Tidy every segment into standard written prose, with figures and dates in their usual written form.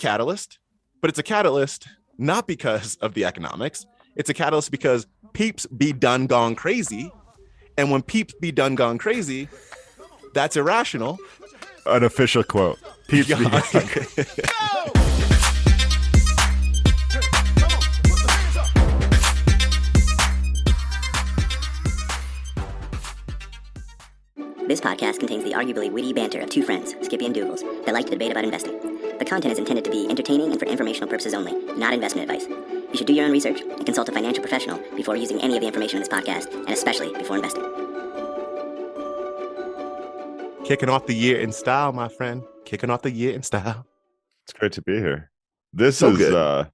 catalyst, but it's a catalyst not because of the economics. It's a catalyst because peeps be done gone crazy. And when peeps be done gone crazy, that's irrational. An official quote. Peeps be done. This podcast contains the arguably witty banter of two friends, Skippy and Dougals, that like to debate about investing. The content is intended to be entertaining and for informational purposes only, not investment advice. You should do your own research and consult a financial professional before using any of the information in this podcast, and especially before investing. Kicking off the year in style, my friend. Kicking off the year in style. It's great to be here. This is the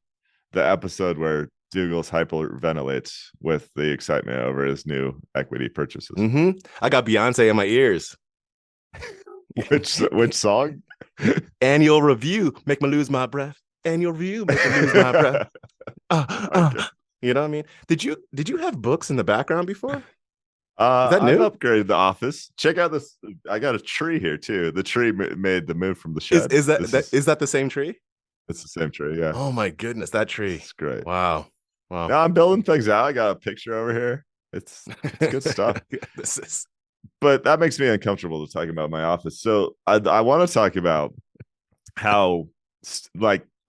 episode where Dougals hyperventilates with the excitement over his new equity purchases. I got Beyonce in my ears. Which song? Annual review, make me lose my breath. Annual review, make me lose my breath. You know what I mean? Did you have books in the background before? Is that new? I've upgraded the office. Check out this. I got a tree here too. The tree made the move from the shed. Is that the same tree? It's the same tree. Yeah. Oh my goodness, that tree. It's great. Wow. Now I'm building things out. I got a picture over here. It's good stuff. But that makes me uncomfortable to talk about my office. So I want to talk about how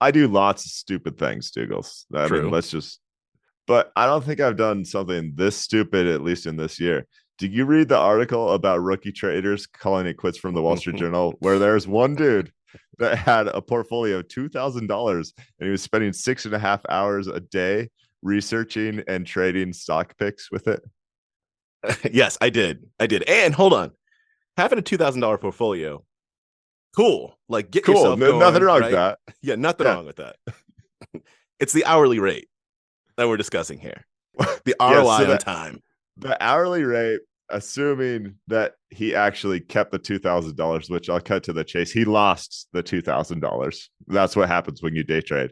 I do lots of stupid things, Dougals. I mean, but I don't think I've done something this stupid, at least in this year. Did you read the article about rookie traders calling it quits from the Wall Street Journal, where there's one dude that had a portfolio of $2,000 and he was spending 6.5 hours a day researching and trading stock picks with it? Yes, I did. And hold on, having a $2,000 portfolio, cool. Like, get yourself going, nothing wrong right? with that. Yeah, nothing wrong with that. It's the hourly rate that we're discussing here. The ROI on time. The hourly rate, assuming that he actually kept the $2,000, which I'll cut to the chase. He lost the $2,000. That's what happens when you day trade.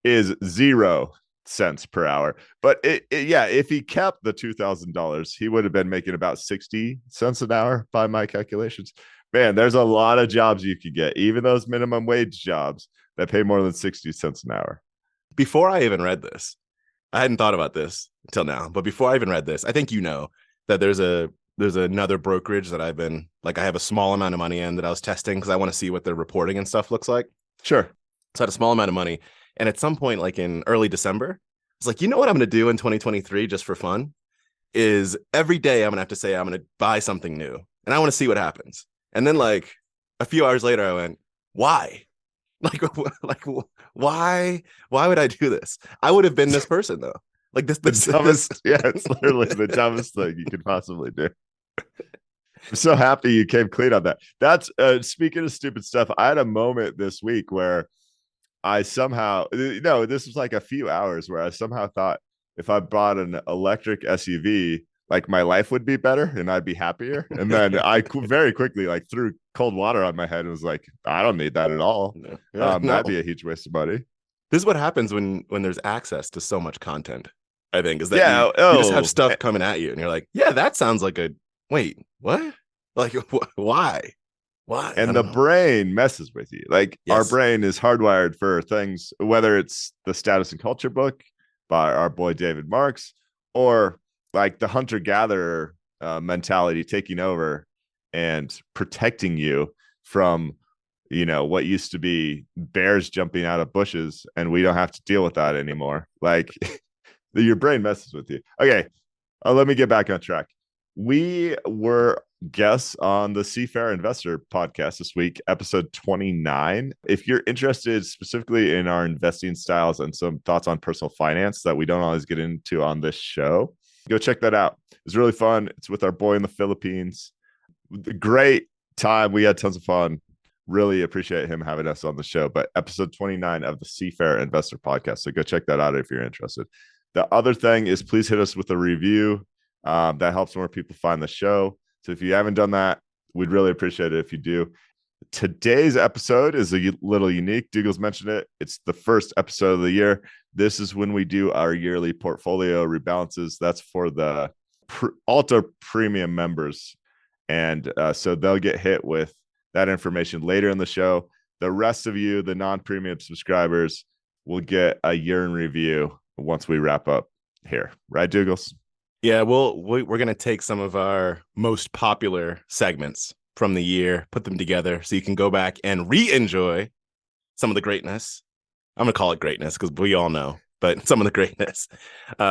Is 0 cents per hour. But if he kept the $2,000, he would have been making about 60 cents an hour by my calculations. Man, there's a lot of jobs you could get, even those minimum wage jobs that pay more than 60 cents an hour. Before I even read this, I hadn't thought about this until now, but before I even read this, I think you know that there's another brokerage that I've been I have a small amount of money in that I was testing because I want to see what their reporting and stuff looks like. Sure. So I had a small amount of money. And at some point, like in early December, I was like, you know what I'm going to do in 2023 just for fun is every day I'm going to have to say I'm going to buy something new and I want to see what happens. And then like a few hours later, I went, why? Why would I do this? I would have been this person though. Like this. Yeah, it's literally the dumbest thing you could possibly do. I'm so happy you came clean on that. That's speaking of stupid stuff. I had a moment this week where I somehow, this was like a few hours where I somehow thought if I bought an electric SUV, like my life would be better and I'd be happier. And then I very quickly threw cold water on my head and was like, I don't need that at all. No. That'd be a huge waste of money. This is what happens when there's access to so much content, I think, is that you just have stuff coming at you and you're like, yeah, that sounds like wait, what? Like, why? And the brain messes with you. Our brain is hardwired for things, whether it's the Status and Culture book by our boy David Marks, or like the hunter-gatherer mentality taking over and protecting you from, what used to be bears jumping out of bushes, and we don't have to deal with that anymore. Like your brain messes with you. Okay, let me get back on track. We were guests on the Seafair Investor podcast this week, episode 29. If you're interested specifically in our investing styles and some thoughts on personal finance that we don't always get into on this show, go check that out. It's really fun. It's with our boy in the Philippines. Great time. We had tons of fun. Really appreciate him having us on the show. But episode 29 of the Seafair Investor podcast. So go check that out if you're interested. The other thing is please hit us with a review. That helps more people find the show. So if you haven't done that, we'd really appreciate it if you do. Today's episode is a little unique. Dougals mentioned it. It's the first episode of the year. This is when we do our yearly portfolio rebalances. That's for the Alta Premium members. And so they'll get hit with that information later in the show. The rest of you, the non-premium subscribers, will get a year in review once we wrap up here. Right, Douglas? Yeah, we're going to take some of our most popular segments from the year, put them together so you can go back and re-enjoy some of the greatness. I'm going to call it greatness because we all know, but some of the greatness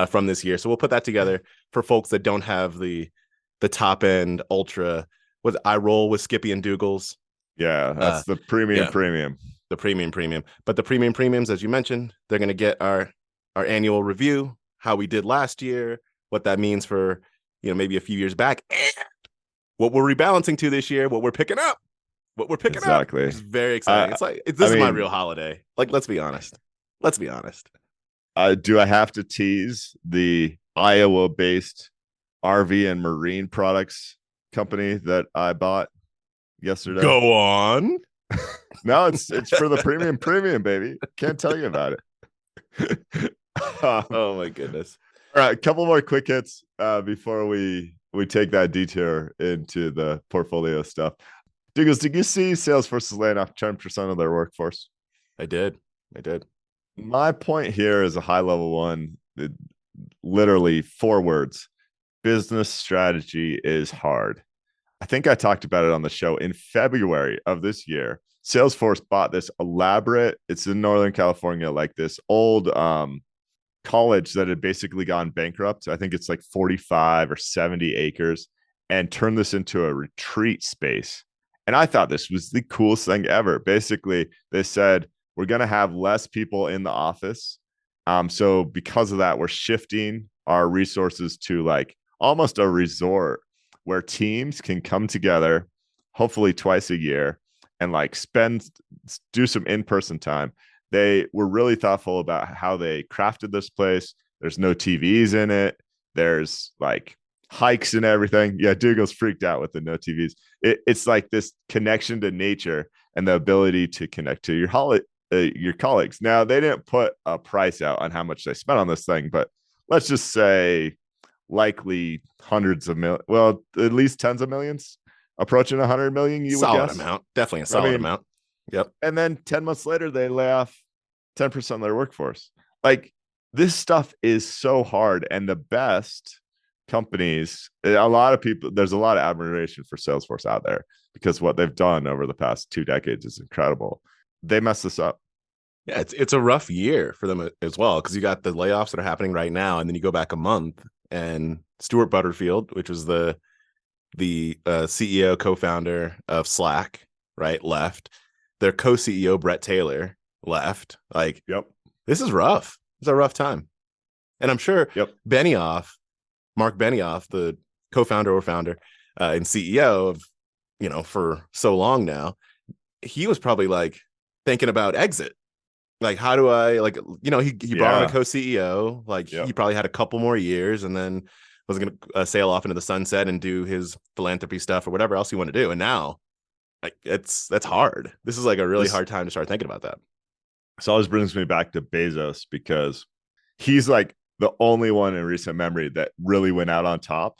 from this year. So we'll put that together for folks that don't have the top end ultra. What I roll with Skippy and Dougals. Yeah, that's the premium. The premium. But the premium premiums, as you mentioned, they're going to get our annual review, how we did last year, what that means for, maybe a few years back, and what we're rebalancing to this year, what we're picking up, exactly. Which is very exciting. It's like, this is my real holiday. Like, let's be honest. Do I have to tease the Iowa-based RV and marine products company that I bought yesterday? Go on. No, it's for the premium, baby. Can't tell you about it. Oh my goodness. All right, a couple more quick hits before we take that detour into the portfolio stuff. Douglas, did you see Salesforce is laying off 10% of their workforce? I did. My point here is a high level one. Literally 4 words. Business strategy is hard. I think I talked about it on the show in February of this year. Salesforce bought this elaborate, it's in Northern California, like this old college that had basically gone bankrupt. I think it's like 45 or 70 acres, and turned this into a retreat space. And I thought this was the coolest thing ever. Basically, they said, we're going to have less people in the office. So because of that, we're shifting our resources to like almost a resort where teams can come together, hopefully twice a year, and like do some in-person time. They were really thoughtful about how they crafted this place. There's no TVs in it. There's like hikes and everything. Yeah, Dougal's freaked out with the no TVs. It's like this connection to nature and the ability to connect to your colleagues. Now, they didn't put a price out on how much they spent on this thing, but let's just say likely hundreds of millions, well, at least tens of millions, approaching 100 million. Solid amount, definitely a solid amount. Yep. And then 10 months later, they lay off 10% of their workforce. Like, this stuff is so hard, and the best companies, a lot of people, there's a lot of admiration for Salesforce out there because what they've done over the past 2 decades is incredible. They messed this up. Yeah, it's a rough year for them as well, because you got the layoffs that are happening right now, and then you go back a month and Stuart Butterfield, which was the CEO co-founder of Slack, right, left. Their co-CEO Brett Taylor left. Like, yep, this is rough. It's a rough time, and I'm sure Mark Benioff, the co-founder or founder and CEO of for so long now, he was probably like thinking about exit. Like, how do I he brought on a co-CEO, like he probably had a couple more years and then was going to sail off into the sunset and do his philanthropy stuff or whatever else he wanted to do. And now that's hard. This is like a really hard time to start thinking about that. This always brings me back to Bezos, because he's like the only one in recent memory that really went out on top.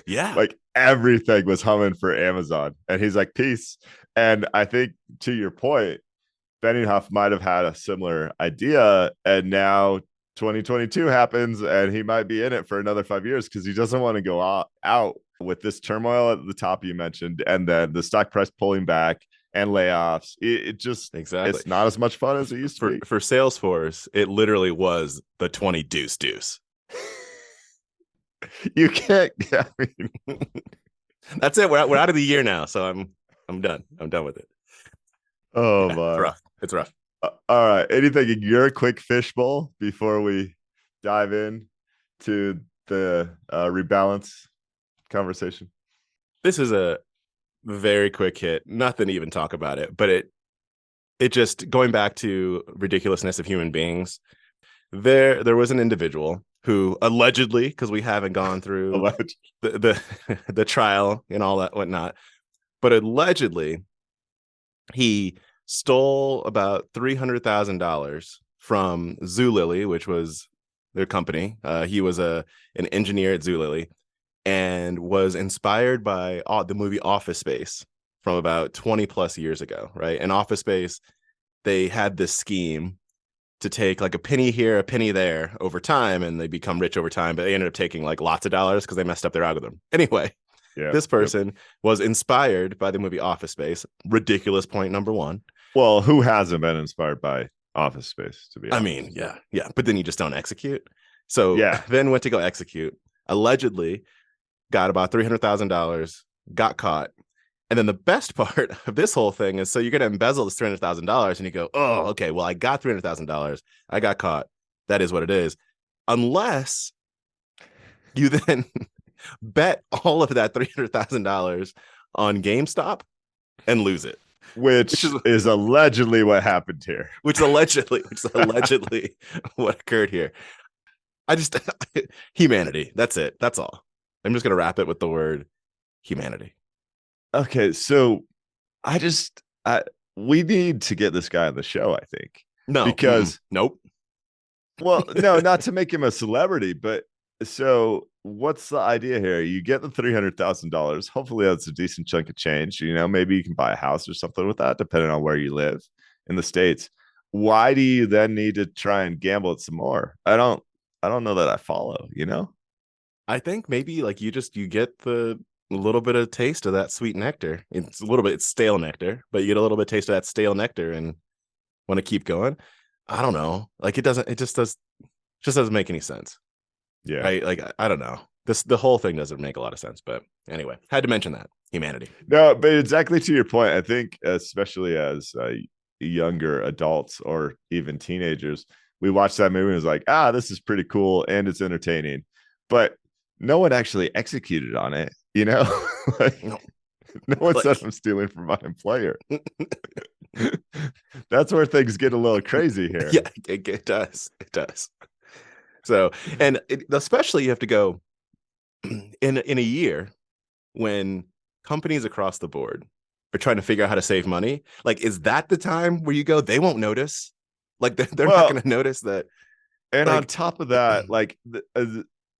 Yeah. Like, everything was humming for Amazon, and he's like, peace. And I think, to your point, Benioff might have had a similar idea, and now 2022 happens and he might be in it for another 5 years because he doesn't want to go out with this turmoil at the top you mentioned, and then the stock price pulling back and layoffs. It just, it's not as much fun as it used to be. For Salesforce, it literally was the 20 deuce. You can't. I mean, that's it. We're out of the year now, so I'm done. I'm done with it. Oh my, it's rough. All right. Anything in your quick fishbowl before we dive in to the rebalance conversation? This is a very quick hit. Nothing to even talk about it, but it just, going back to ridiculousness of human beings. There was an individual who allegedly, because we haven't gone through the trial and all that whatnot, but allegedly he stole about $300,000 from Zulily, which was their company. He was an engineer at Zulily and was inspired by the movie Office Space. from about 20 plus years ago, right? In Office Space, they had this scheme to take like a penny here, a penny there over time, and they become rich over time, but they ended up taking like lots of dollars because they messed up their algorithm. Anyway, this person was inspired by the movie Office Space. Ridiculous point number one. Well, who hasn't been inspired by Office Space, to be honest? I mean, yeah. But then you just don't execute. So then went to go execute, allegedly got about $300,000, got caught. And then the best part of this whole thing is, so you're going to embezzle this $300,000 and you go, oh, okay, well, I got $300,000. I got caught. That is what it is. Unless you then bet all of that $300,000 on GameStop and lose it. Which is allegedly what happened here. Which is allegedly what occurred here. Humanity. That's it. That's all. I'm just going to wrap it with the word humanity. Okay, so we need to get this guy on the show, I think. No, because nope. Well, no, not to make him a celebrity, but so what's the idea here? You get the $300,000. Hopefully that's a decent chunk of change. Maybe you can buy a house or something with that, depending on where you live in the States. Why do you then need to try and gamble it some more? I don't know that I follow, I think maybe like you get the little bit of taste of that sweet nectar. It's stale nectar, but you get a little bit of taste of that stale nectar and want to keep going. I don't know. Like it just doesn't make any sense. Yeah. Right. Like, I don't know. The whole thing doesn't make a lot of sense, but anyway, had to mention that humanity. No, but exactly to your point. I think especially as younger adults or even teenagers, we watched that movie and was like, this is pretty cool. And it's entertaining, but no one actually executed on it. Like, no one said I'm stealing from my employer. That's where things get a little crazy here. Yeah, it does. It does. So, and especially you have to go in a year when companies across the board are trying to figure out how to save money. Like, is that the time where you go, they won't notice? Like they're not going to notice that. And on top of that, like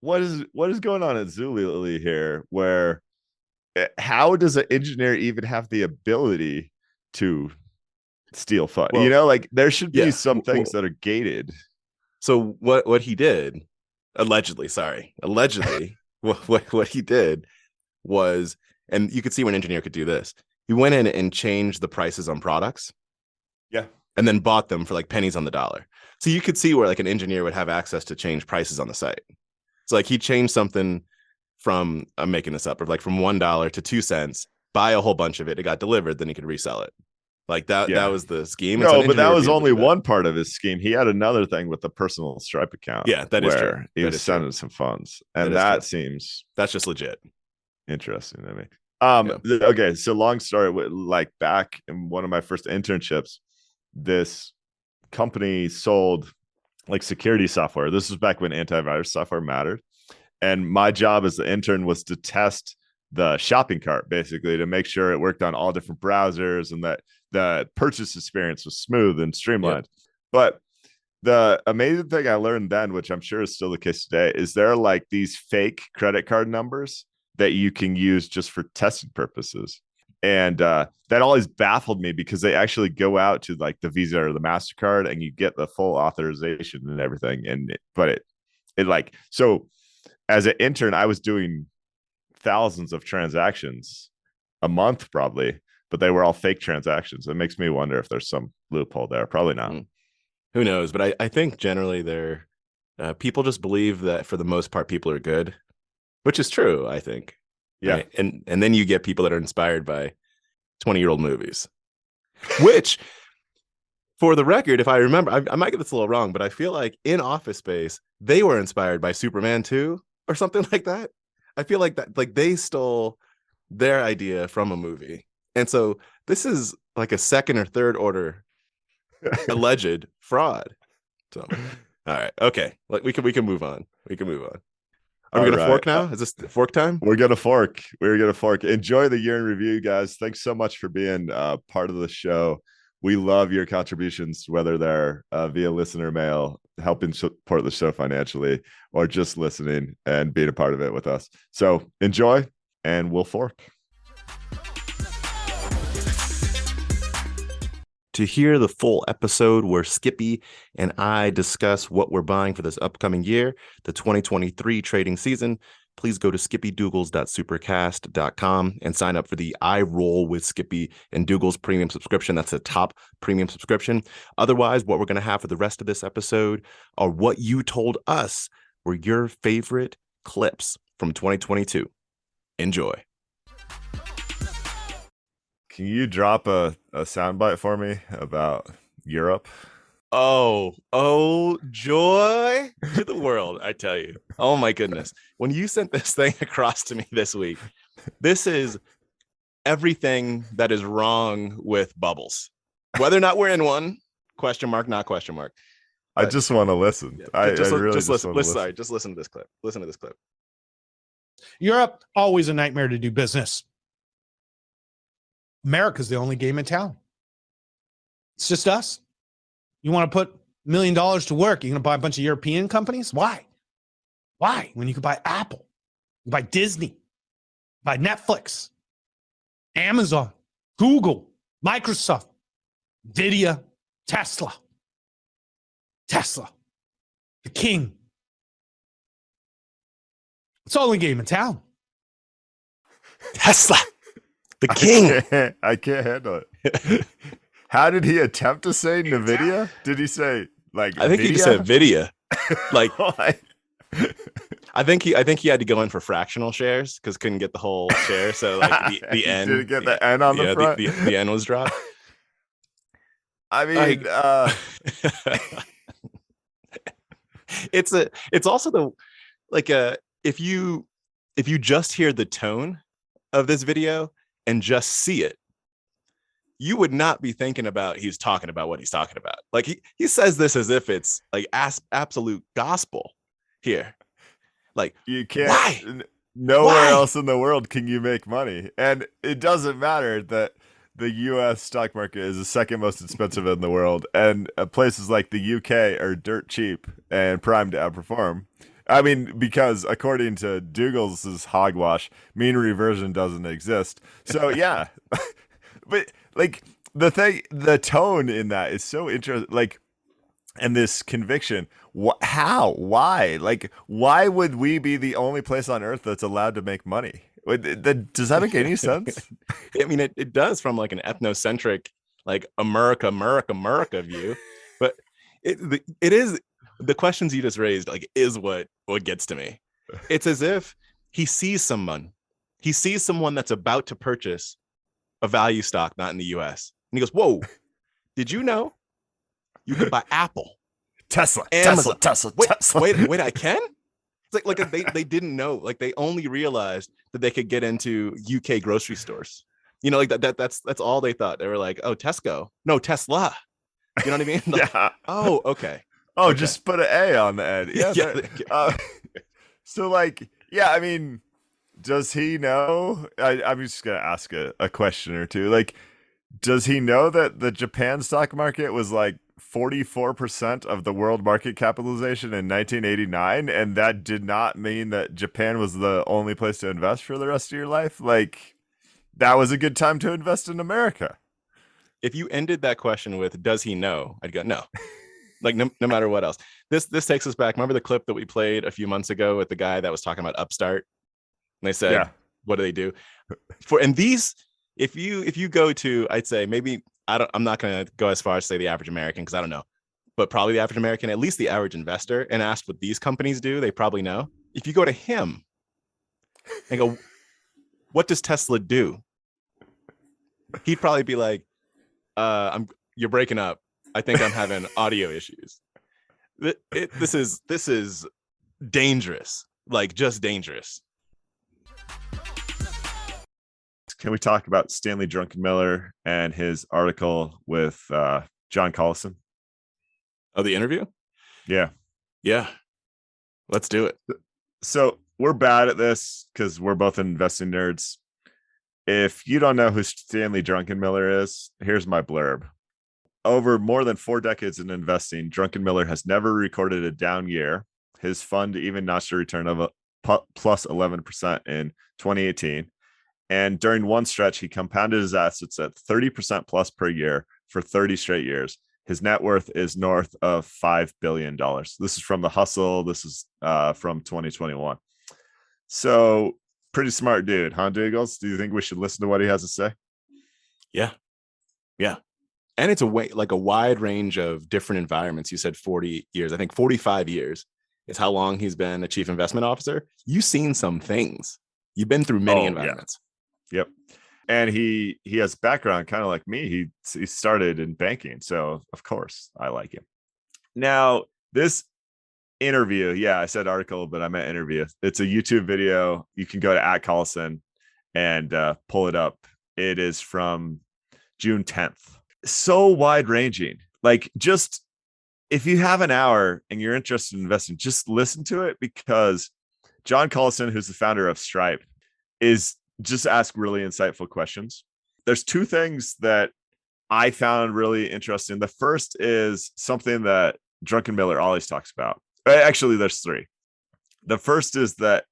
what is going on at Zulily here, where how does an engineer even have the ability to steal fun? Like there should be some things that are gated. So what he did, allegedly, what he did was, and you could see when an engineer could do this, he went in and changed the prices on products. Yeah. And then bought them for like pennies on the dollar. So you could see where like an engineer would have access to change prices on the site. So like he changed something from, I'm making this up, or like from $1 to 2 cents, buy a whole bunch of it. It got delivered, then he could resell it. Like that was the scheme. No, but that was only one part of his scheme. He had another thing with the personal Stripe account. Yeah, that is true. He was sending some funds. And that seems... That's just legit. Interesting to me. Okay, so long story. Like back in one of my first internships, this company sold like security software. This was back when antivirus software mattered. And my job as the intern was to test the shopping cart, basically, to make sure it worked on all different browsers and that the purchase experience was smooth and streamlined. Yeah. But the amazing thing I learned then, which I'm sure is still the case today, is there are like these fake credit card numbers that you can use just for testing purposes. And that always baffled me because they actually go out to like the Visa or the MasterCard and you get the full authorization and everything. So as an intern, I was doing thousands of transactions a month probably, but they were all fake transactions. It makes me wonder if there's some loophole there. Probably not. Who knows? But I think generally they're people just believe that for the most part, people are good, which is true, I think. Yeah. Right? And then you get people that are inspired by 20-year-old movies, which for the record, if I remember, I might get this a little wrong, but I feel like in Office Space, they were inspired by Superman 2 or something like that. I feel like that, like they stole their idea from a movie. And so this is like a second or third order alleged fraud. So, all right. Okay. Like we can move on. Are we going to fork now? Is this fork time? We're going to fork. Enjoy the year in review, guys. Thanks so much for being part of the show. We love your contributions, whether they're via listener mail, helping support the show financially, or just listening and being a part of it with us. So enjoy, and we'll fork. To hear the full episode where Skippy and I discuss what we're buying for this upcoming year, the 2023 trading season, please go to skippydougals.supercast.com and sign up for the I Roll with Skippy and Dougals premium subscription. That's a top premium subscription. Otherwise, what we're going to have for the rest of this episode are what you told us were your favorite clips from 2022. Enjoy. Can you drop a soundbite for me about Europe? Oh, joy to the world, I tell you. Oh my goodness. When you sent this thing across to me this week, this is everything that is wrong with bubbles. Whether or not we're in one, question mark, not question mark. But I just want to listen. Yeah, I really just listen. listen. Sorry, just listen to this clip. Listen to this clip. Europe, always a nightmare to do business. America's the only game in town. It's just us. You want to put $1 million to work, you're going to buy a bunch of European companies? Why? Why? When you could buy Apple, you buy Disney, buy Netflix, Amazon, Google, Microsoft, Nvidia, Tesla, the king. It's the only game in town. Tesla. The king. I can't handle it. How did he attempt to say Nvidia? Did he say like? I think he just said Vidia. Like, I think he had to go in for fractional shares because couldn't get the whole share. So like the N. Did get the N on the front? The N was dropped. I mean, it's also the if you just hear the tone of this video and just see it, you would not be thinking about he's talking about what he's talking about. Like he says this as if it's like absolute gospel here. Like, you can't. Why? Nowhere else in the world can you make money, and it doesn't matter that the U.S. stock market is the second most expensive in the world, and places like the U.K. are dirt cheap and primed to outperform. I mean, because according to Dougal's hogwash, mean reversion doesn't exist. So yeah, but like the tone in that is so interesting. Like, and this conviction, how, why, like, why would we be the only place on earth that's allowed to make money? Does that make any sense? I mean, it does from like an ethnocentric, like America view, but it is. The questions you just raised, like, is what gets to me. It's as if he sees someone that's about to purchase a value stock not in the US, and he goes, "Whoa, did you know you could buy Apple, Tesla, Amazon, Tesla? Wait, I can?" It's like they didn't know, like they only realized that they could get into UK grocery stores. You know, like that's all they thought. They were like, "Oh, Tesco, no, Tesla." You know what I mean? Like, yeah. Oh, okay. Oh, okay. Just put an A on the end. Yeah. Yeah. So, like, yeah, I mean, does he know? I'm just going to ask a question or two. Like, does he know that the Japan stock market was like 44% of the world market capitalization in 1989? And that did not mean that Japan was the only place to invest for the rest of your life? Like, that was a good time to invest in America. If you ended that question with, does he know? I'd go, no. Like, no matter what else. This takes us back. Remember the clip that we played a few months ago with the guy that was talking about Upstart? And they said, What do they do? And these, if you go to, I'd say maybe, I'm not going to go as far as say the average American, because I don't know, but probably the average American, at least the average investor, and ask what these companies do, they probably know. If you go to him and go, what does Tesla do? He'd probably be like, you're breaking up. I think I'm having audio issues. This is dangerous, like just dangerous. Can we talk about Stanley Druckenmiller and his article with John Collison? Oh, the interview? Yeah. Let's do it. So we're bad at this because we're both investing nerds. If you don't know who Stanley Druckenmiller is, here's my blurb. Over more than 4 decades in investing, Druckenmiller has never recorded a down year. His fund even notched a return of plus 11% in 2018. And during one stretch, he compounded his assets at 30% plus per year for 30 straight years. His net worth is north of $5 billion. This is from The Hustle. This is from 2021. So pretty smart dude, huh, Douglas? Do you think we should listen to what he has to say? Yeah. Yeah. And it's a wide range of different environments. You said 40 years. I think 45 years is how long he's been a chief investment officer. You've seen some things. You've been through many environments. Yeah. Yep. And he has background kind of like me. He started in banking. So of course I like him. Now, this interview, I said article, but I meant interview. It's a YouTube video. You can go to @Collison and pull it up. It is from June 10th. So wide ranging. Like, just if you have an hour and you're interested in investing, just listen to it, because John Collison, who's the founder of Stripe, is just ask really insightful questions. There's two things that I found really interesting. The first is something that Drunken Miller always talks about. Actually, there's three. The first is that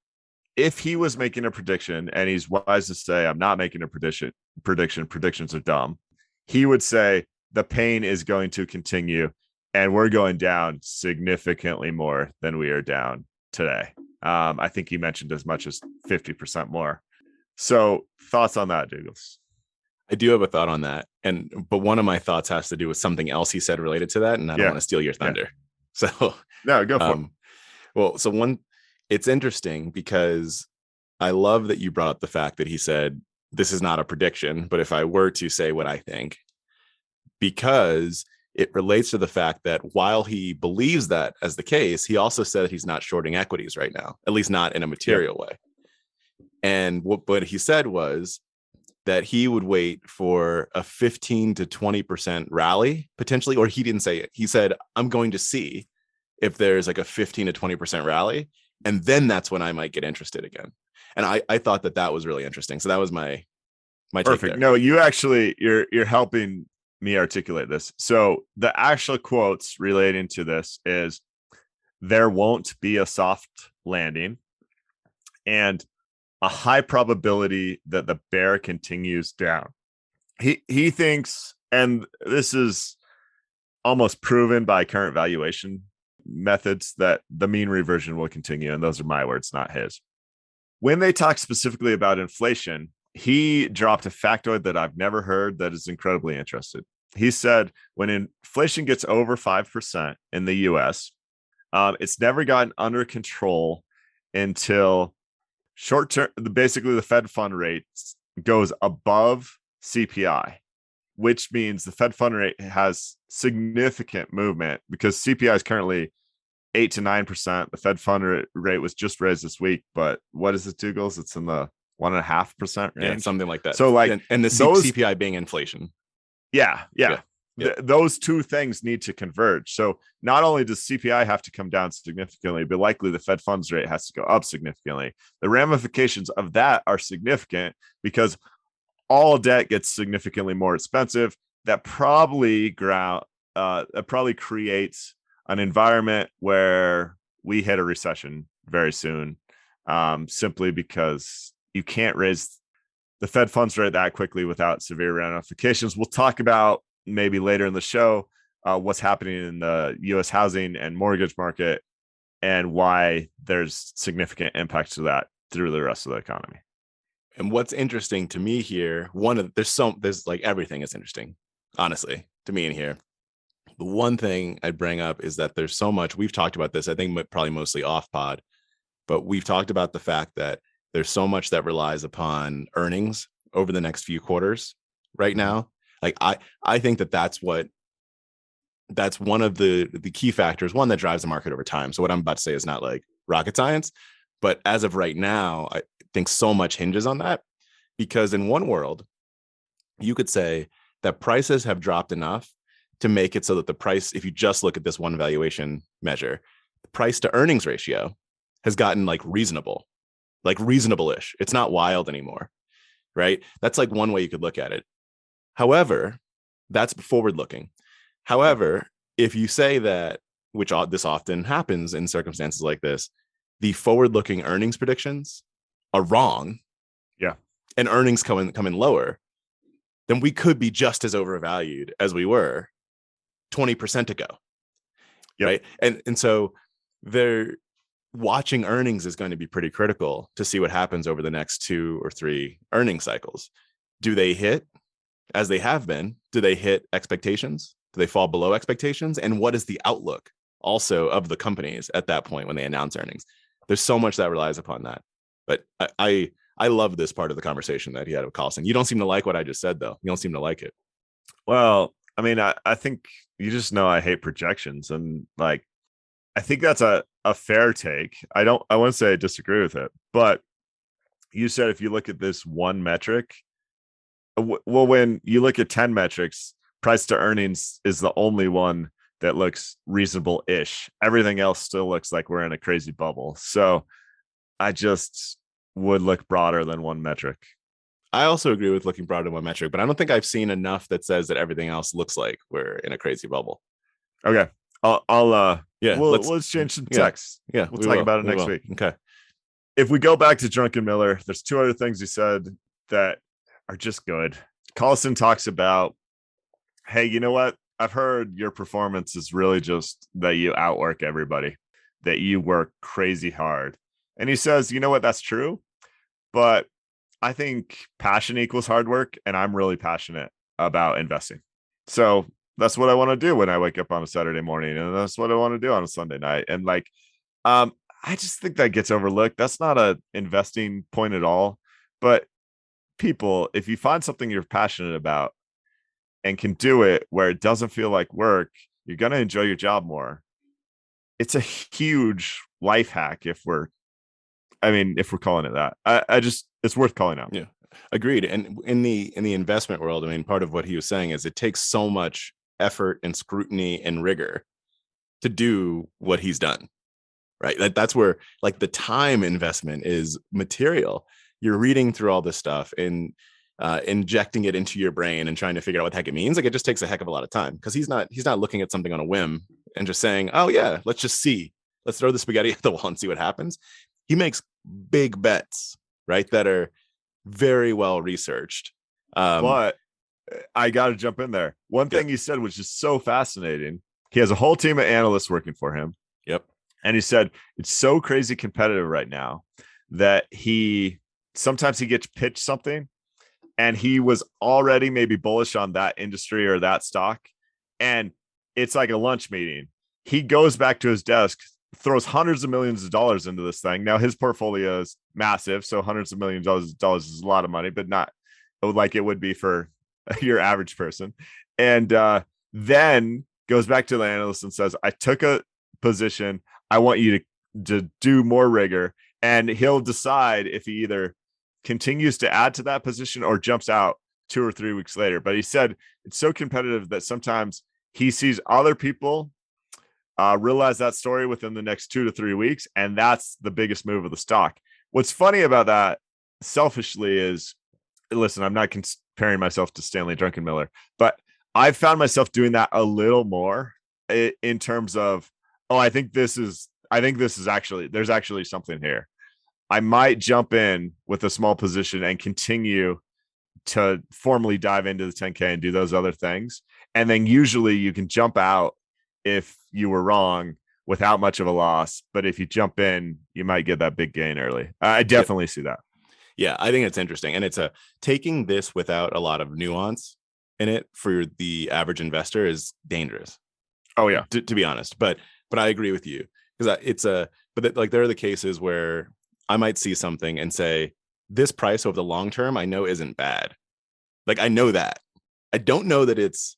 if he was making a prediction, and he's wise to say, I'm not making a prediction, predictions are dumb, he would say the pain is going to continue and we're going down significantly more than we are down today. I think he mentioned as much as 50% more. So thoughts on that, Douglas? I do have a thought on that. But one of my thoughts has to do with something else he said related to that. And I don't want to steal your thunder. Yeah. So no, go for it. Well, it's interesting because I love that you brought up the fact that he said, this is not a prediction, but if I were to say what I think, because it relates to the fact that while he believes that as the case, he also said that he's not shorting equities right now, at least not in a material way. And what he said was that he would wait for a 15 to 20% rally potentially, or he didn't say it. He said, I'm going to see if there's like a 15 to 20% rally, and then that's when I might get interested again. And I thought that was really interesting. So that was my perfect take there. No, you actually, you're helping me articulate this. So the actual quotes relating to this is, there won't be a soft landing and a high probability that the bear continues down. He thinks, and this is almost proven by current valuation methods, that the mean reversion will continue. And those are my words, not his. When they talk specifically about inflation, he dropped a factoid that I've never heard that is incredibly interesting. He said, when inflation gets over 5% in the US, it's never gotten under control until short term, basically the Fed fund rate goes above CPI, which means the Fed fund rate has significant movement, because CPI is currently 8 to 9%. The Fed fund rate was just raised this week, but what is it, Douglas? It's in the 1.5% range. Yeah, something like that. So like, and the CPI being inflation. Yeah. Those two things need to converge. So not only does CPI have to come down significantly, but likely the Fed funds rate has to go up significantly. The ramifications of that are significant, because all debt gets significantly more expensive. That probably creates an environment where we hit a recession very soon, simply because you can't raise the Fed funds rate that quickly without severe ramifications. We'll talk about maybe later in the show what's happening in the U.S. housing and mortgage market and why there's significant impact to that through the rest of the economy. And what's interesting to me here, there's like everything is interesting, honestly, to me in here. The one thing I'd bring up is that there's so much, we've talked about this, I think probably mostly off pod, but we've talked about the fact that there's so much that relies upon earnings over the next few quarters right now. Like I think that's one of the key factors, one that drives the market over time. So what I'm about to say is not like rocket science, but as of right now, I think so much hinges on that, because in one world, you could say that prices have dropped enough to make it so that the price, if you just look at this one valuation measure, the price to earnings ratio has gotten like reasonable-ish. It's not wild anymore, right? That's like one way you could look at it. However, that's forward looking. However, if you say that, which this often happens in circumstances like this, the forward looking earnings predictions are wrong. Yeah. And earnings come in lower. then we could be just as overvalued as we were 20% ago. Yep. Right. And so they're watching earnings is going to be pretty critical to see what happens over the next 2 or 3 earning cycles. Do they hit as they have been? Do they hit expectations? Do they fall below expectations? And what is the outlook also of the companies at that point when they announce earnings? There's so much that relies upon that. But I love this part of the conversation that he had with Carlson. You don't seem to like what I just said, though. You don't seem to like it. Well, I mean, I think you just know I hate projections, and like, I think that's a fair take. I wouldn't say I disagree with it, but you said if you look at this one metric, well, when you look at 10 metrics, price to earnings is the only one that looks reasonable-ish. Everything else still looks like we're in a crazy bubble. So I just would look broader than one metric. I also agree with looking broader than one metric, but I don't think I've seen enough that says that everything else looks like we're in a crazy bubble. Okay. Let's change some text. Yeah. We'll talk about it next week. Okay. If we go back to Drunken Miller, there's 2 other things he said that are just good. Carlson talks about, hey, you know what? I've heard your performance is really just that you outwork everybody, that you work crazy hard. And he says, you know what? That's true. But I think passion equals hard work. And I'm really passionate about investing. So that's what I want to do when I wake up on a Saturday morning. And that's what I want to do on a Sunday night. And like, I just think that gets overlooked. That's not a investing point at all. But people, if you find something you're passionate about and can do it where it doesn't feel like work, you're going to enjoy your job more. It's a huge life hack if we're calling it that. It's worth calling out. Yeah, agreed. And in the investment world, I mean, part of what he was saying is it takes so much effort and scrutiny and rigor to do what he's done, right? That's where like the time investment is material. You're reading through all this stuff and injecting it into your brain and trying to figure out what the heck it means. Like it just takes a heck of a lot of time because he's not looking at something on a whim and just saying, oh yeah, let's just see. Let's throw the spaghetti at the wall and see what happens. He makes big bets, right? That are very well researched. But I got to jump in there. One thing he said was just so fascinating. He has a whole team of analysts working for him. Yep. And he said, it's so crazy competitive right now that sometimes he gets pitched something and he was already maybe bullish on that industry or that stock. And it's like a lunch meeting. He goes back to his desk, throws hundreds of millions of dollars into this thing. Now his portfolio is massive. So hundreds of millions of dollars is a lot of money, but not like it would be for your average person. And then goes back to the analyst and says, I took a position. I want you to do more rigor. And he'll decide if he either continues to add to that position or jumps out 2 or 3 weeks later. But he said it's so competitive that sometimes he sees other people realize that story within the next 2 to 3 weeks. And that's the biggest move of the stock. What's funny about that selfishly is, listen, I'm not comparing myself to Stanley Druckenmiller, but I've found myself doing that a little more in terms of, I think this is actually, there's actually something here. I might jump in with a small position and continue to formally dive into the 10K and do those other things. And then usually you can jump out if you were wrong without much of a loss. But if you jump in, you might get that big gain early. I definitely see that. Yeah, I think it's interesting. And it's taking this without a lot of nuance in it for the average investor is dangerous. Oh yeah. To be honest, but I agree with you because there are the cases where I might see something and say, this price over the long term, I know isn't bad. Like, I know that. I don't know that it's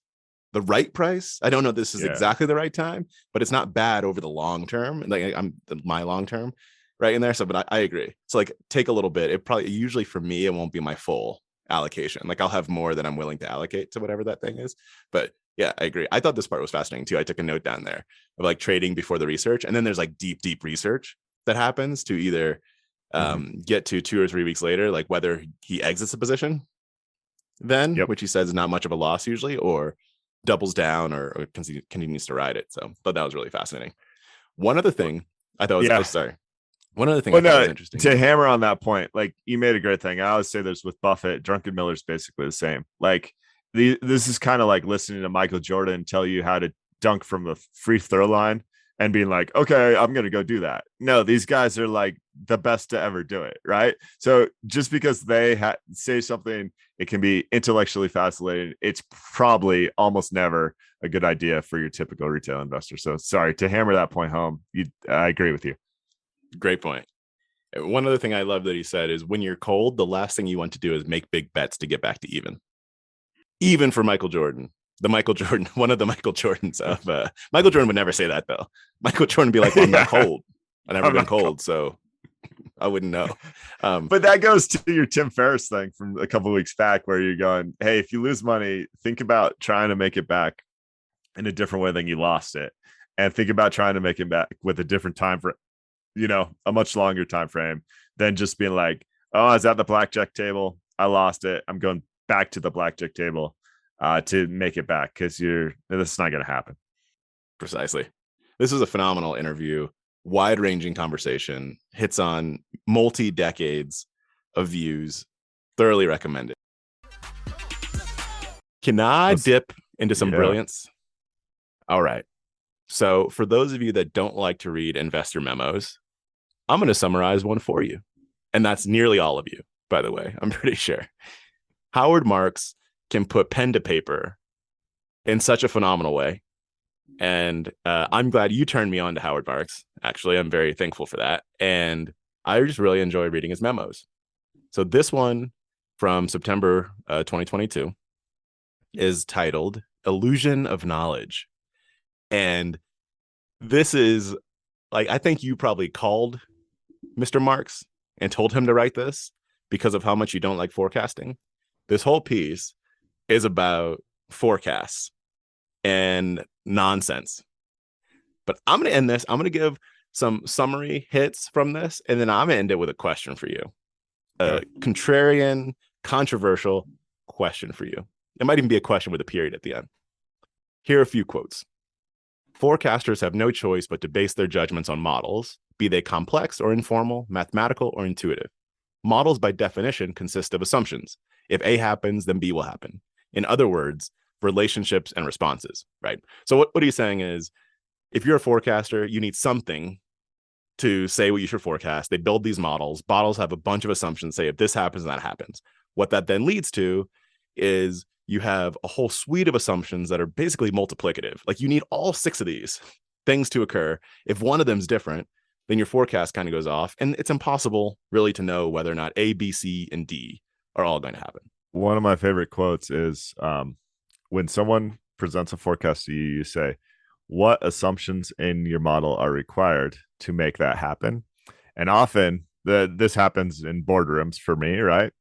the right price. I don't know this is exactly the right time, but it's not bad over the long term. Like my long term right in there. So, but I agree. So like take a little bit. Usually for me, it won't be my full allocation. Like I'll have more than I'm willing to allocate to whatever that thing is. But yeah, I agree. I thought this part was fascinating too. I took a note down there of like trading before the research. And then there's like deep research that happens to either get to 2 or 3 weeks later, like whether he exits the position then, which he says is not much of a loss usually, or doubles down or continues to ride it. So I thought that was really fascinating. One other thing I thought was, one other thing I thought was interesting. To hammer on that point, like you made a great thing. I always say this with Buffett, Drunken Miller's basically the same. Like this is kind of like listening to Michael Jordan tell you how to dunk from the free throw line and being like, okay, I'm going to go do that. No, these guys are like the best to ever do it. Right. So just because they say something, it can be intellectually fascinating. It's probably almost never a good idea for your typical retail investor. So sorry to hammer that point home. I agree with you. Great point. One other thing I love that he said is when you're cold, the last thing you want to do is make big bets to get back to even for Michael Jordan. One of the Michael Jordans of Michael Jordan would never say that though. Michael Jordan would be like, well, I'm not cold. I've never been cold, so I wouldn't know. But that goes to your Tim Ferriss thing from a couple of weeks back where you're going, hey, if you lose money, think about trying to make it back in a different way than you lost it. And think about trying to make it back with a different time frame, a much longer time frame than just being like, oh, I was at the blackjack table. I lost it. I'm going back to the blackjack table to make it back because this is not going to happen. Precisely. This is a phenomenal interview, wide-ranging conversation, hits on multi-decades of views. Thoroughly recommended. Can I dip into some brilliance? All right. So for those of you that don't like to read investor memos, I'm going to summarize one for you. And that's nearly all of you, by the way. I'm pretty sure. Howard Marks can put pen to paper in such a phenomenal way. And I'm glad you turned me on to Howard Marks. Actually, I'm very thankful for that. And I just really enjoy reading his memos. So this one from September 2022 is titled Illusion of Knowledge. And this is like, I think you probably called Mr. Marks and told him to write this because of how much you don't like forecasting. This whole piece is about forecasts and nonsense. But I'm going to end this. I'm going to give some summary hits from this, and then I'm going to end it with a question for you. A contrarian, controversial question for you. It might even be a question with a period at the end. Here are a few quotes. Forecasters have no choice but to base their judgments on models, be they complex or informal, mathematical or intuitive. Models, by definition, consist of assumptions. If A happens, then B will happen. In other words, relationships and responses, right? So what he's saying is, if you're a forecaster, you need something to say what you should forecast. They build these models. Models have a bunch of assumptions, say if this happens, that happens. What that then leads to is you have a whole suite of assumptions that are basically multiplicative. Like you need all 6 of these things to occur. If one of them is different, then your forecast kind of goes off. And it's impossible really to know whether or not A, B, C, and D are all going to happen. One of my favorite quotes is when someone presents a forecast to you, you say, what assumptions in your model are required to make that happen? And often this happens in boardrooms for me, right?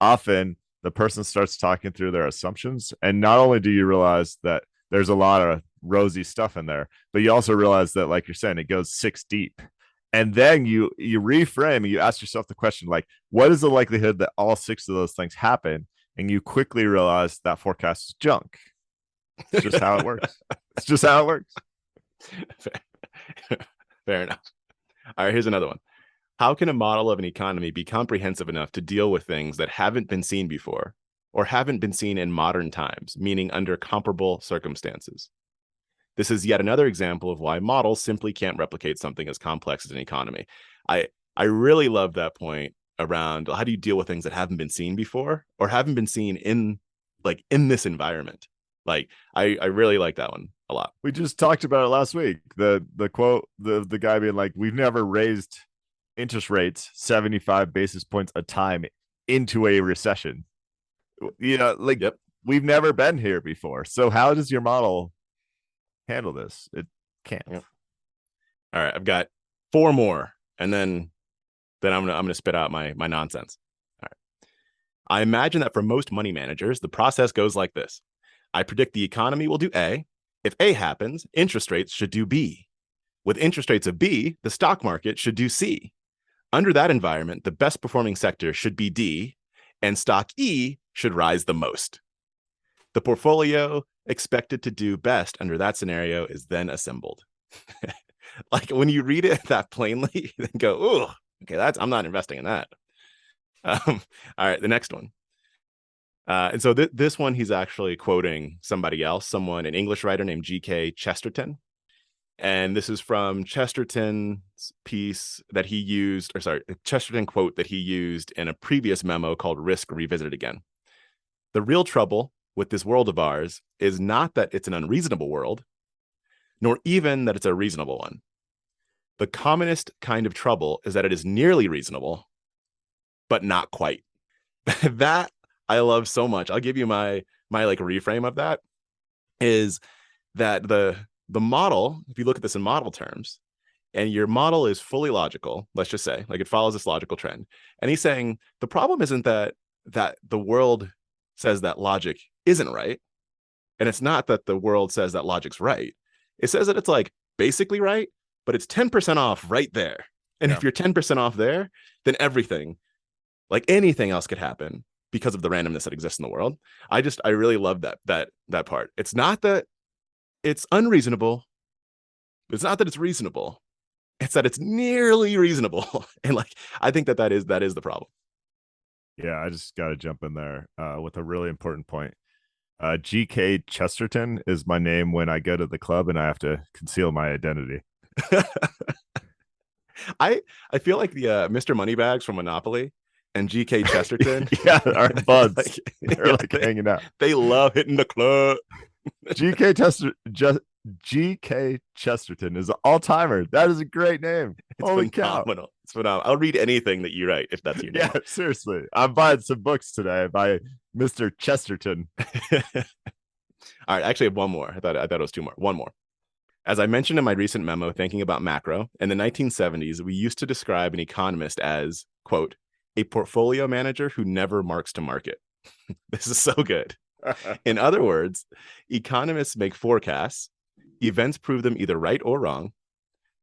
Often the person starts talking through their assumptions. And not only do you realize that there's a lot of rosy stuff in there, but you also realize that, like you're saying, it goes 6 deep. And then you reframe and you ask yourself the question, like, what is the likelihood that all 6 of those things happen? And you quickly realize that forecast is junk. It's just how it works. It's just how it works. Fair enough. All right, here's another one. How can a model of an economy be comprehensive enough to deal with things that haven't been seen before or haven't been seen in modern times, meaning under comparable circumstances? This is yet another example of why models simply can't replicate something as complex as an economy. I really love that point around how do you deal with things that haven't been seen before or haven't been seen in this environment. Like I really like that one a lot. We just talked about it last week. The quote, the guy being like, we've never raised interest rates 75 basis points a time into a recession. Yep. We've never been here before. So how does your model handle this? It can't. Yep. All right, I've got 4 more, and then I'm gonna spit out my nonsense. All right. I imagine that for most money managers, the process goes like this. I predict the economy will do A. If A happens, interest rates should do B. With interest rates of B, the stock market should do C. Under that environment, the best performing sector should be D, and stock E should rise the most. The portfolio expected to do best under that scenario is then assembled. Like when you read it that plainly, you then go, "Oh, okay, I'm not investing in that." All right, the next one. And so this one, he's actually quoting somebody else, an English writer named G.K. Chesterton. And this is from Chesterton's piece that he used, or sorry, a Chesterton quote that he used in a previous memo called Risk Revisited Again. The real trouble with this world of ours is not that it's an unreasonable world, nor even that it's a reasonable one. The commonest kind of trouble is that it is nearly reasonable, but not quite. That I love so much. I'll give you my like reframe of that is that the model, if you look at this in model terms, and your model is fully logical, let's just say, like it follows this logical trend. And he's saying the problem isn't that the world says that logic isn't right. And it's not that the world says that logic's right. It says that it's like basically right, but it's 10% off right there. And if you're 10% off there, then everything, like anything else could happen because of the randomness that exists in the world. I really love that part. It's not that it's unreasonable. It's not that it's reasonable. It's that it's nearly reasonable. And like, I think that is the problem. Yeah, I just got to jump in there with a really important point. G.K. Chesterton is my name when I go to the club and I have to conceal my identity. I feel like the Mr. Moneybags from Monopoly and G.K. Chesterton. Yeah, our buds. They're hanging out. They love hitting the club. G.K. Chesterton is an all-timer. That is a great name. It's Holy phenomenal. Cow. It's phenomenal. I'll read anything that you write if that's your name. Yeah, seriously. I'm buying some books today by Mr. Chesterton. All right, actually I have one more. I thought it was two more. One more. As I mentioned in my recent memo, Thinking About Macro, in the 1970s, we used to describe an economist as, quote, a portfolio manager who never marks to market. This is so good. In other words, economists make forecasts. Events prove them either right or wrong.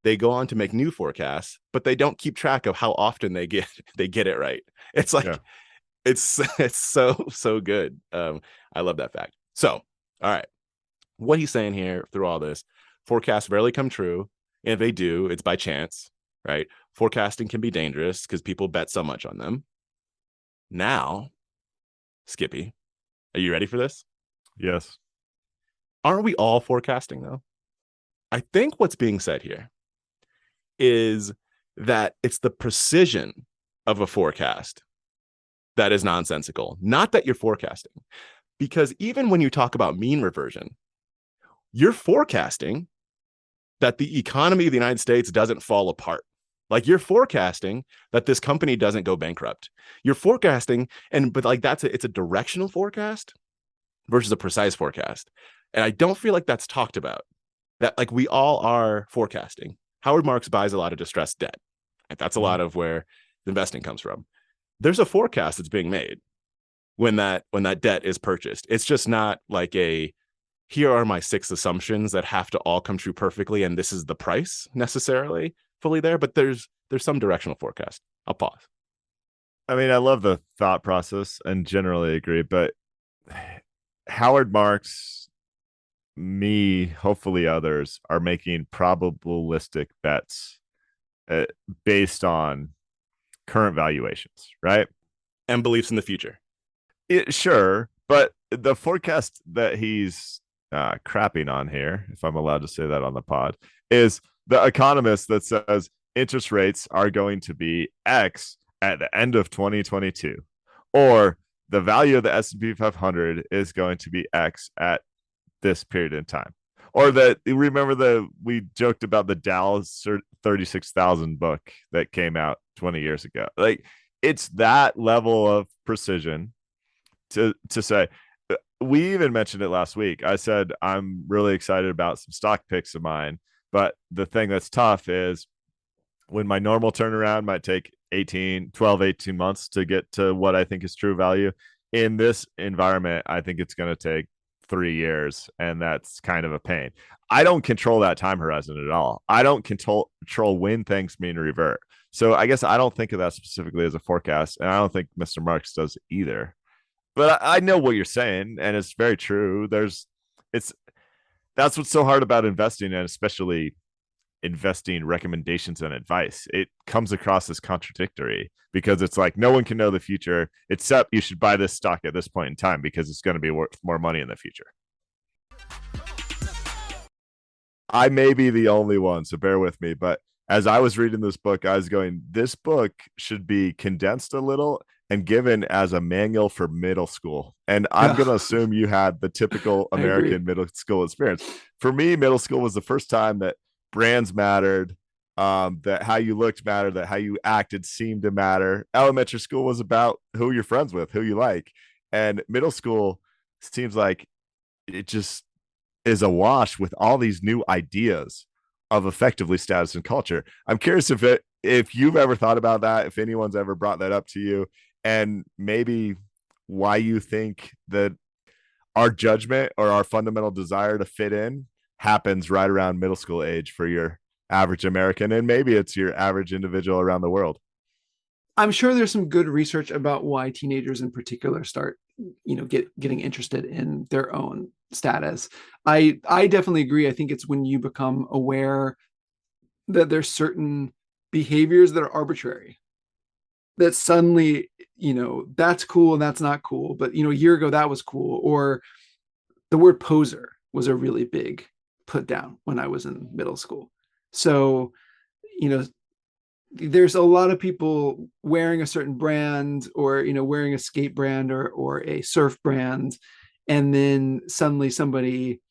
They go on to make new forecasts, but they don't keep track of how often they get it right. It's like, it's so good. I love that fact. So, all right. What he's saying here through all this, forecasts rarely come true. And if they do, it's by chance, right? Forecasting can be dangerous because people bet so much on them. Now, Skippy, are you ready for this? Yes. Aren't we all forecasting, though? I think what's being said here is that it's the precision of a forecast that is nonsensical, not that you're forecasting. Because even when you talk about mean reversion, you're forecasting that the economy of the United States doesn't fall apart. Like you're forecasting that this company doesn't go bankrupt. You're forecasting, but like it's a directional forecast versus a precise forecast. And I don't feel like that's talked about. That like we all are forecasting. Howard Marks buys a lot of distressed debt. That's a lot of where investing comes from. There's a forecast that's being made when that debt is purchased. It's just not like here are my 6 assumptions that have to all come true perfectly, and this is the price necessarily fully there. But there's some directional forecast. I'll pause. I mean, I love the thought process and generally agree, but Howard Marks, me, hopefully others, are making probabilistic bets based on current valuations, right? And beliefs in the future. Sure, but the forecast that he's crapping on here, if I'm allowed to say that on the pod, is the economist that says interest rates are going to be X at the end of 2022, or the value of the S&P 500 is going to be X at this period in time. Or that, remember we joked about the Dallas 36,000 book that came out 20 years ago. Like it's that level of precision to say. We even mentioned it last week. I said I'm really excited about some stock picks of mine, but the thing that's tough is when my normal turnaround might take 18 months to get to what I think is true value. In this environment, I think it's going to take 3 years, and that's kind of a pain. I don't control that time horizon at all. I don't control when things mean revert. So I guess I don't think of that specifically as a forecast, and I don't think Mr. Marks does either. But I know what you're saying, and it's very true. That's what's so hard about investing, and especially investing recommendations and advice. It comes across as contradictory because it's like no one can know the future except you should buy this stock at this point in time because it's going to be worth more money in the future. I may be the only one, so bear with me, but as I was reading this book, I was going, this book should be condensed a little and given as a manual for middle school. And I'm going to assume you had the typical American middle school experience. For me, middle school was the first time that brands mattered, that how you looked mattered, that how you acted seemed to matter. Elementary school was about who you're friends with, who you like. And middle school seems like it just is awash with all these new ideas of effectively status and culture. I'm curious if you've ever thought about that, if anyone's ever brought that up to you, and maybe why you think that our judgment or our fundamental desire to fit in happens right around middle school age for your average American, and maybe it's your average individual around the world. I'm sure there's some good research about why teenagers in particular start, getting interested in their own status. I definitely agree. I think it's when you become aware that there's certain behaviors that are arbitrary, that suddenly, that's cool and that's not cool. But, a year ago that was cool. Or the word poser was a really big put down when I was in middle school. So, there's a lot of people wearing a certain brand or, wearing a skate brand or a surf brand. And then suddenly somebody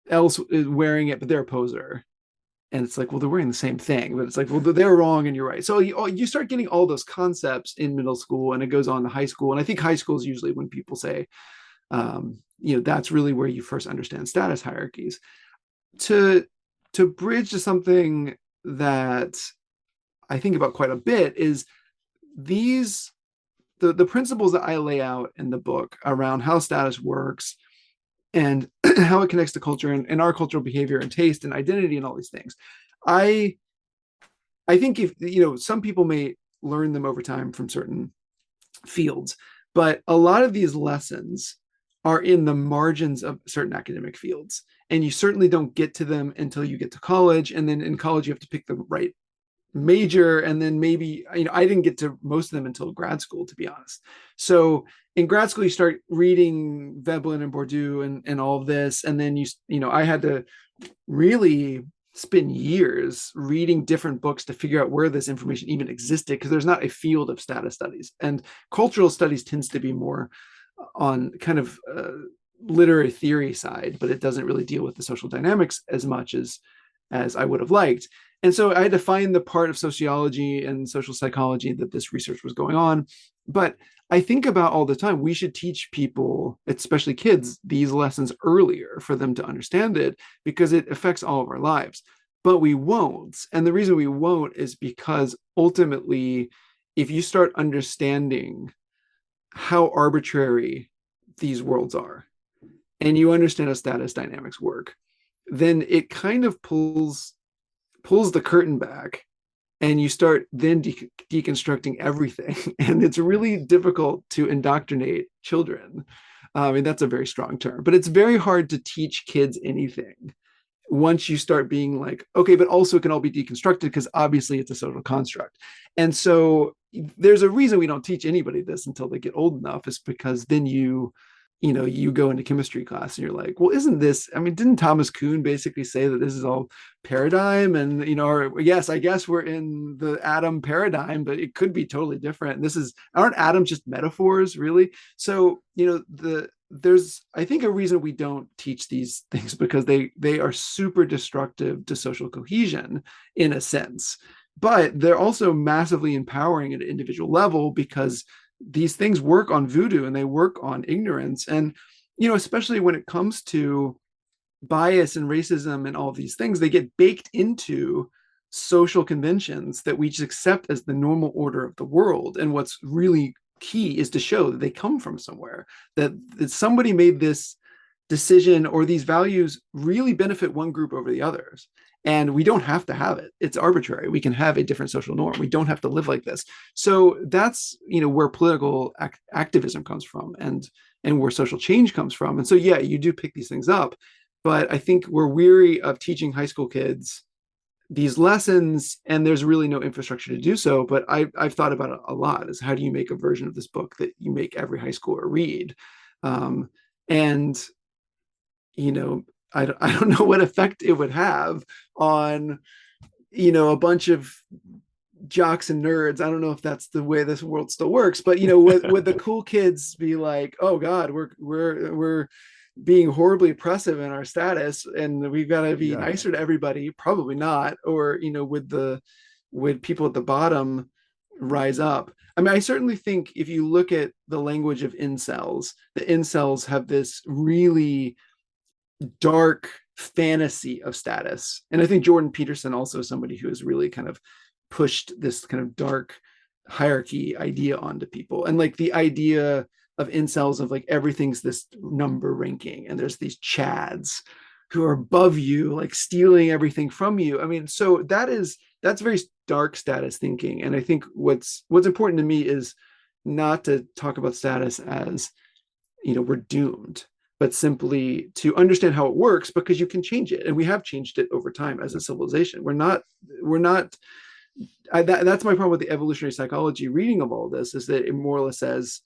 else is wearing it, but they're a poser. And it's like, well, they're wearing the same thing, but it's like, well, they're wrong and you're right. So you start getting all those concepts in middle school, and it goes on to high school. And I think high school is usually when people say, that's really where you first understand status hierarchies. To bridge to something that I think about quite a bit is the principles that I lay out in the book around how status works and how it connects to culture and our cultural behavior and taste and identity and all these things. I think if, some people may learn them over time from certain fields, but a lot of these lessons are in the margins of certain academic fields. And you certainly don't get to them until you get to college. And then in college, you have to pick the right major. And then maybe, I didn't get to most of them until grad school, to be honest. So in grad school, you start reading Veblen and Bourdieu and all of this. And then I had to really spend years reading different books to figure out where this information even existed, because there's not a field of status studies. And cultural studies tends to be more on kind of literary theory side, but it doesn't really deal with the social dynamics as much as I would have liked. And so I had to find the part of sociology and social psychology that this research was going on. But I think about all the time, we should teach people, especially kids, these lessons earlier for them to understand it, because it affects all of our lives. But we won't. And the reason we won't is because ultimately, if you start understanding how arbitrary these worlds are, and you understand how status dynamics work, then it kind of pulls the curtain back, and you start then deconstructing everything. And it's really difficult to indoctrinate children. I mean, that's a very strong term, but it's very hard to teach kids anything once you start being like, okay, but also it can all be deconstructed, because obviously it's a social construct. And so there's a reason we don't teach anybody this until they get old enough, is because then you go into chemistry class and you're like, well, isn't this, didn't Thomas Kuhn basically say that this is all paradigm? And, yes, I guess we're in the atom paradigm, but it could be totally different. Aren't atoms just metaphors, really? So, there's, I think, a reason we don't teach these things, because they are super destructive to social cohesion in a sense, but they're also massively empowering at an individual level, because these things work on voodoo and they work on ignorance. And, especially when it comes to bias and racism and all of these things, they get baked into social conventions that we just accept as the normal order of the world. And what's really key is to show that they come from somewhere, that somebody made this decision, or these values really benefit one group over the others. And we don't have to have it. It's arbitrary. We can have a different social norm. We don't have to live like this. So that's, where political activism comes from, and where social change comes from. And so, yeah, you do pick these things up, but I think we're weary of teaching high school kids these lessons, and there's really no infrastructure to do so. But I've thought about it a lot, is how do you make a version of this book that you make every high schooler read? And you know, I don't know what effect it would have on, a bunch of jocks and nerds. I don't know if that's the way this world still works, but would the cool kids be like, oh God, we're being horribly oppressive in our status and we've got to be nicer to everybody? Probably not. Or, would people at the bottom rise up? I mean, I certainly think if you look at the language of incels, the incels have this really dark fantasy of status. And I think Jordan Peterson also is somebody who has really kind of pushed this kind of dark hierarchy idea onto people. And like the idea of incels of like everything's this number ranking, and there's these chads who are above you, like stealing everything from you. I mean, so that's very dark status thinking. And I think what's important to me is not to talk about status as, we're doomed, but simply to understand how it works, because you can change it. And we have changed it over time as a civilization. That's my problem with the evolutionary psychology reading of all this, is that it more or less says,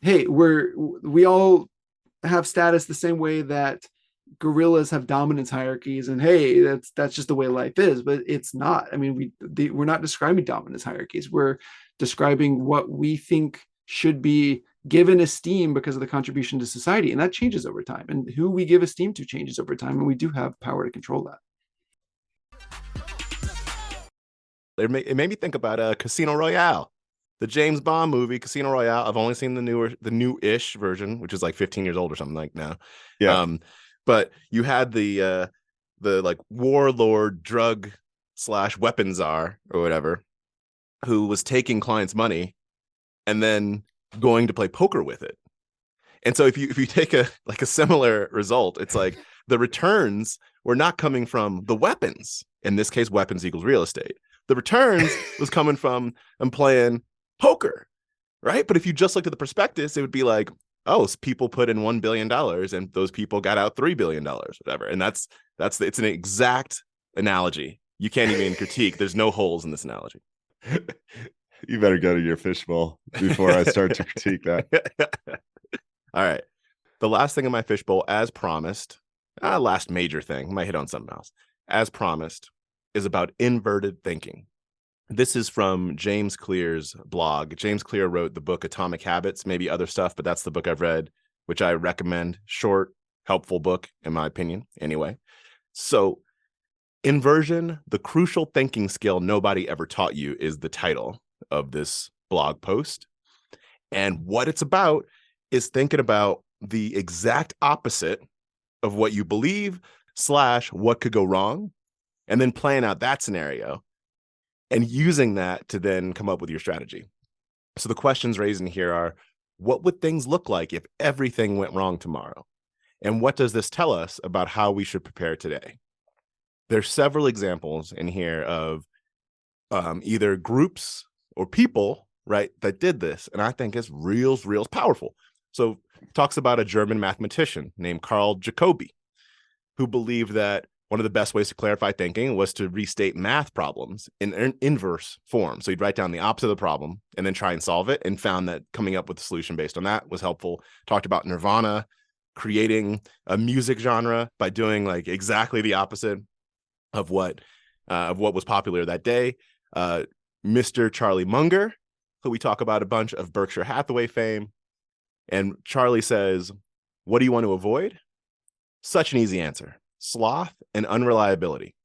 hey, we all have status the same way that gorillas have dominance hierarchies, and hey, that's just the way life is. But it's not. I mean, we're not describing dominance hierarchies. We're describing what we think should be given esteem because of the contribution to society, and that changes over time. And who we give esteem to changes over time, and we do have power to control that. It made me think about Casino Royale, the James Bond movie Casino Royale. I've only seen the new-ish version, which is like 15 years old or something like now. Yeah. But you had the like warlord drug / weapon czar or whatever, who was taking clients' money and then going to play poker with it. And so if you take a similar result, it's like the returns were not coming from the weapons. In this case, weapons equals real estate. The returns was coming from I'm playing poker, right? But if you just looked at the prospectus, it would be like, oh, people put in $1 billion and those people got out $3 billion, whatever. And it's an exact analogy. You can't even critique. There's no holes in this analogy. You better go to your fishbowl before I start to critique that. All right. The last thing in my fishbowl, as promised, last major thing, might hit on something else, as promised, is about inverted thinking. This is from James Clear's blog. James Clear wrote the book Atomic Habits, maybe other stuff, but that's the book I've read, which I recommend. Short, helpful book, in my opinion, anyway. So, inversion, the crucial thinking skill nobody ever taught you, is the title of this blog post. And what it's about is thinking about the exact opposite of what you believe / what could go wrong, and then playing out that scenario and using that to then come up with your strategy. So the questions raised in here are, what would things look like if everything went wrong tomorrow? And what does this tell us about how we should prepare today? There's several examples in here of either groups or people, right, that did this. And I think it's real powerful. So it talks about a German mathematician named Carl Jacobi, who believed that one of the best ways to clarify thinking was to restate math problems in an inverse form. So you'd write down the opposite of the problem and then try and solve it, and found that coming up with a solution based on that was helpful. Talked about Nirvana creating a music genre by doing like exactly the opposite of what was popular that day. Mr. Charlie Munger, who we talk about a bunch, of Berkshire Hathaway fame. And Charlie says, what do you want to avoid? Such an easy answer. Sloth and unreliability.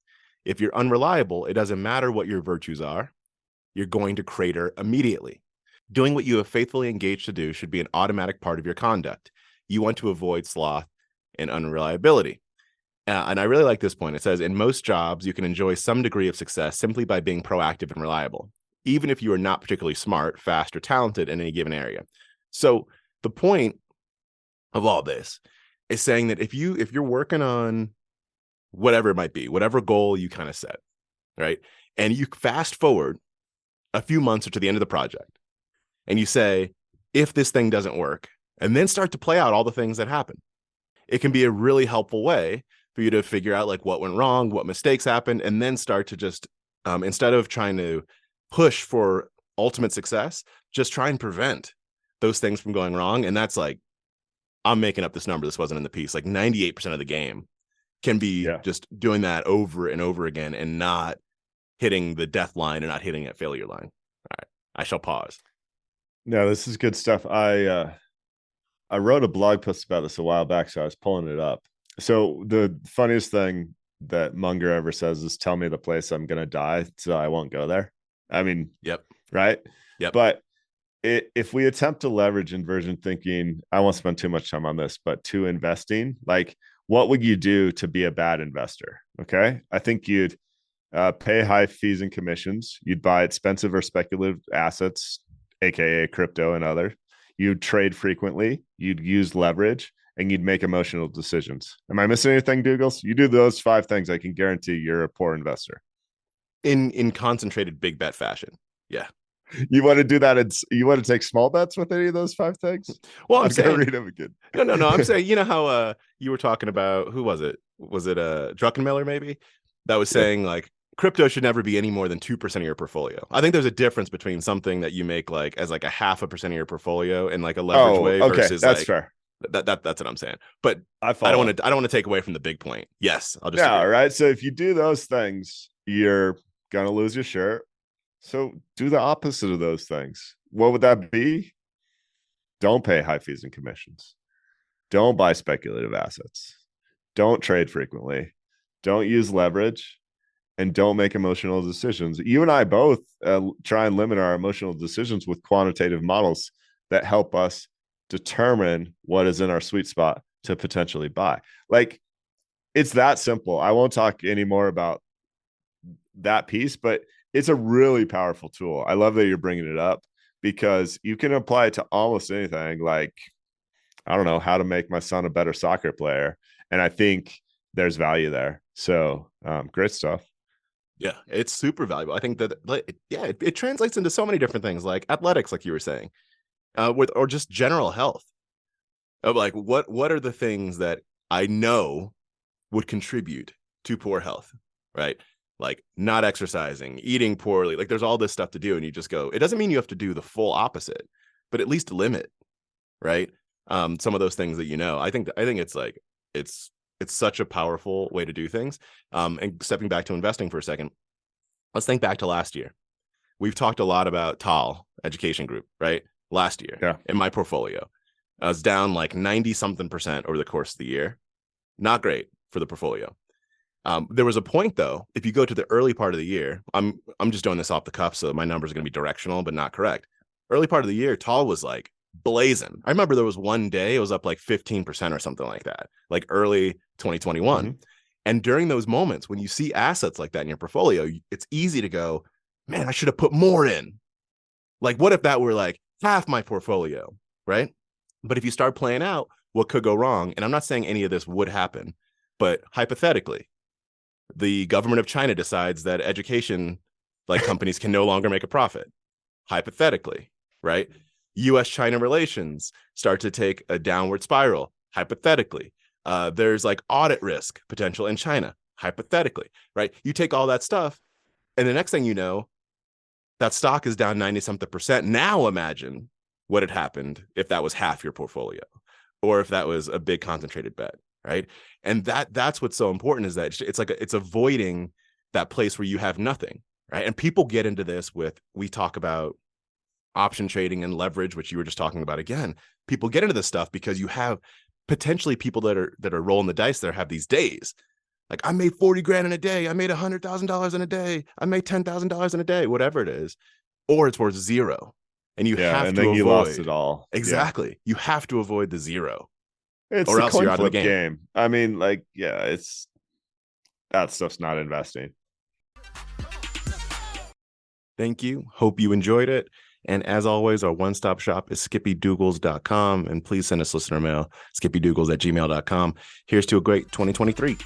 If you're unreliable, it doesn't matter what your virtues are. You're going to crater immediately. Doing what you have faithfully engaged to do should be an automatic part of your conduct. You want to avoid sloth and unreliability. And I really like this point. It says, in most jobs, you can enjoy some degree of success simply by being proactive and reliable, even if you are not particularly smart, fast, or talented in any given area. So the point of all this is saying that if you're working on whatever it might be, whatever goal you kind of set, right? And you fast forward a few months or to the end of the project, and you say, if this thing doesn't work, and then start to play out all the things that happen, it can be a really helpful way for you to figure out like what went wrong, what mistakes happened, and then start to just instead of trying to push for ultimate success, just try and prevent those things from going wrong. And that's like, I'm making up this number, this wasn't in the piece, like 98% of the game can be just doing that over and over again and not hitting the death line and not hitting that failure line. All right, I shall pause. No, this is good stuff. I wrote a blog post about this a while back, so I was pulling it up. So the funniest thing that Munger ever says is, tell me the place I'm going to die so I won't go there. I mean, right? Yep. But if we attempt to leverage inversion thinking, I won't spend too much time on this, but to investing, like what would you do to be a bad investor? Okay. I think you'd pay high fees and commissions. You'd buy expensive or speculative assets, AKA crypto and other. You'd trade frequently. You'd use leverage, and you'd make emotional decisions. Am I missing anything, Douglas? You do those 5 things, I can guarantee you're a poor investor. In concentrated big bet fashion. Yeah. You want to do that? You want to take small bets with any of those 5 things? Well, I'm saying, read them again. No. I'm saying, you know how you were talking about, who was it? Was it Druckenmiller maybe? That was saying like crypto should never be any more than 2% of your portfolio. I think there's a difference between something that you make like as like a 0.5% of your portfolio in like a leverage way versus that's like fair. That's what I'm saying. But I don't want to take away from the big point. Yes, I'll just right. So if you do those things, you're gonna lose your shirt. So do the opposite of those things. What would that be? Don't pay high fees and commissions. Don't buy speculative assets. Don't trade frequently. Don't use leverage. And don't make emotional decisions. You and I both try and limit our emotional decisions with quantitative models that help us determine what is in our sweet spot to potentially buy. Like, it's that simple. I won't talk anymore about that piece, but it's a really powerful tool. I love that you're bringing it up because you can apply it to almost anything. Like, I don't know, how to make my son a better soccer player. And I think there's value there. So great stuff. Yeah, it's super valuable. I think that, it translates into so many different things, like athletics, like you were saying, or just general health. Of like, what are the things that I know would contribute to poor health, right? Like not exercising, eating poorly. Like there's all this stuff to do, and you just go. It doesn't mean you have to do the full opposite, but at least limit, right? Some of those things that you know. I think it's like it's such a powerful way to do things. And stepping back to investing for a second, let's think back to last year. We've talked a lot about TAL Education Group, right? Last year in my portfolio. I was down like 90-something% over the course of the year. Not great for the portfolio. There was a point though, if you go to the early part of the year, I'm just doing this off the cuff, so my numbers are going to be directional, but not correct. Early part of the year, TAL was like blazing. I remember there was one day it was up like 15% or something like that, like early 2021. Mm-hmm. And during those moments, when you see assets like that in your portfolio, it's easy to go, man, I should have put more in. Like, what if that were like half my portfolio, right? But if you start playing out what could go wrong, and I'm not saying any of this would happen, but hypothetically, the government of China decides that education like companies can no longer make a profit. Hypothetically, right? US-China relations start to take a downward spiral, hypothetically. There's like audit risk potential in China, hypothetically, right? You take all that stuff, and the next thing you know, that stock is down 90-something%. Now imagine what had happened if that was half your portfolio, or if that was a big concentrated bet, right? And that's what's so important, is that it's avoiding that place where you have nothing, right? And people get into this we talk about option trading and leverage, which you were just talking about again. People get into this stuff because you have potentially people that are rolling the dice there have these days. Like, I made 40 grand in a day. I made $100,000 in a day. I made $10,000 in a day, whatever it is, or it's worth zero. And you have to avoid. You lost it all. Exactly. Yeah. You have to avoid the zero. It's or else you're out of the game. I mean, like, it's that stuff's not investing. Thank you. Hope you enjoyed it. And as always, our one-stop shop is skippydougals.com. And please send us listener mail, skippydougals@gmail.com. Here's to a great 2023.